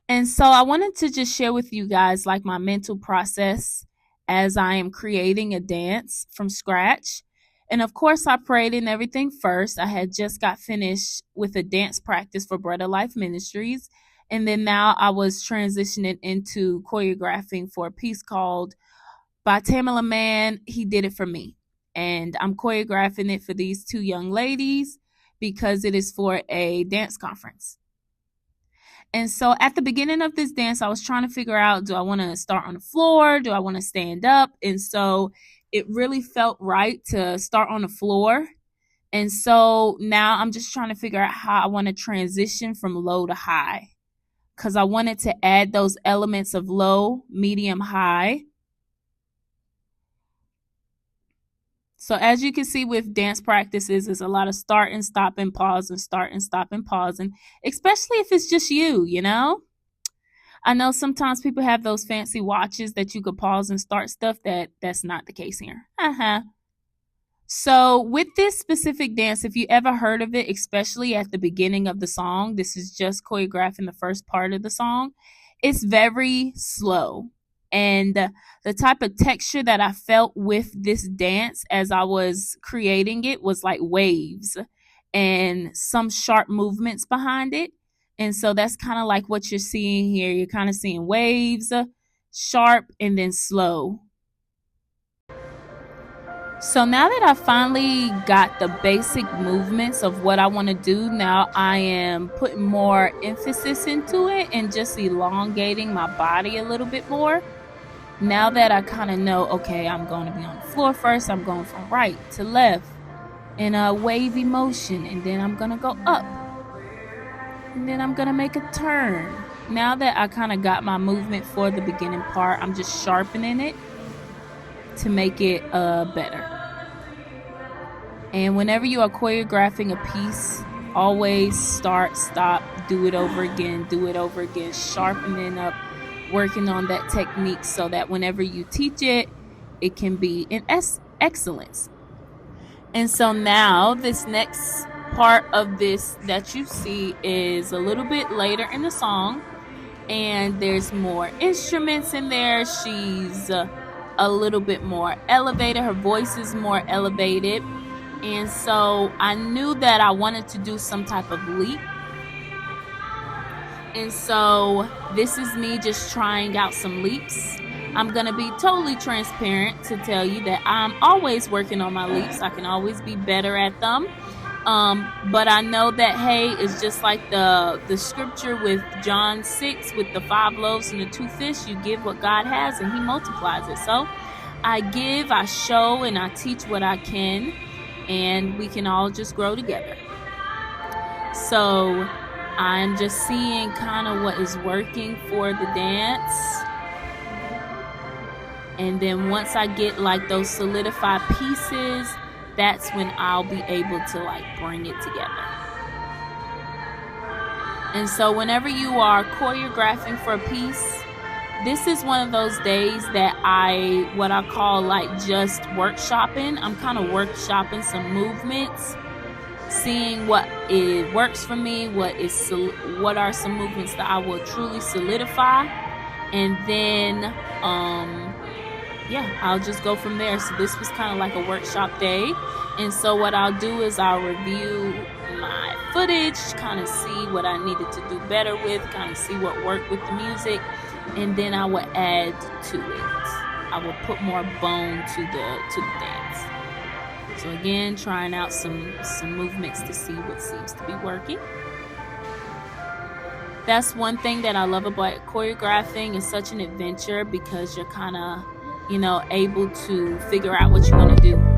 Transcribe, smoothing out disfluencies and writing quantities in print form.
And so I wanted to just share with you guys like my mental process as I am creating a dance from scratch. And of course, I prayed and everything first. I had just got finished with a dance practice for Bread of Life Ministries. And then now I was transitioning into choreographing for a piece called by Tamala Man. He did it for me. And I'm choreographing it for these two young ladies because it is for a dance conference. And so at the beginning of this dance, I was trying to figure out, do I want to start on the floor? Do I want to stand up? And so it really felt right to start on the floor. And so now I'm just trying to figure out how I want to transition from low to high because I wanted to add those elements of low, medium, high. So as you can see with dance practices, there's a lot of start and stop and pause and start and stop and pause. And especially if it's just you. I know sometimes people have those fancy watches that you could pause and start stuff. That's not the case here. So with this specific dance, if you ever heard of it, especially at the beginning of the song, this is just choreographing the first part of the song. It's very slow. And the type of texture that I felt with this dance as I was creating it was like waves and some sharp movements behind it. And so that's kind of like what you're seeing here. You're kind of seeing waves, sharp, and then slow. So now that I finally got the basic movements of what I want to do, now I am putting more emphasis into it and just elongating my body a little bit more. Now that I kind of know, okay, I'm going to be on the floor first, I'm going from right to left in a wavy motion, and then I'm going to go up, and then I'm going to make a turn. Now that I kind of got my movement for the beginning part, I'm just sharpening it to make it better. And whenever you are choreographing a piece, always start, stop, do it over again, sharpening up, working on that technique so that whenever you teach it, it can be in excellence. And so now this next part of this that you see is a little bit later in the song, and there's more instruments in there. She's a little bit more elevated. Her voice is more elevated. And so I knew that I wanted to do some type of leap. And so this is me just trying out some leaps. I'm going to be totally transparent to tell you that I'm always working on my leaps. I can always be better at them. But I know that, hey, it's just like the scripture with John 6 with the 5 loaves and the 2 fish. You give what God has and he multiplies it. So I give, I show, and I teach what I can. And we can all just grow together. So I'm just seeing kind of what is working for the dance. And then once I get like those solidified pieces, that's when I'll be able to like bring it together. And so whenever you are choreographing for a piece, this is one of those days that what I call like just workshopping. I'm kind of workshopping some movements, seeing what it works for me, what are some movements that I will truly solidify, and then I'll just go from there. So this was kind of like a workshop day, and so what I'll do is I'll review my footage, kind of see what I needed to do better with, kind of see what worked with the music, and then I will add to it. I will put more bone to the dance. So again, trying out some movements to see what seems to be working. That's one thing that I love about choreographing. It's such an adventure because you're kind of, able to figure out what you want to do.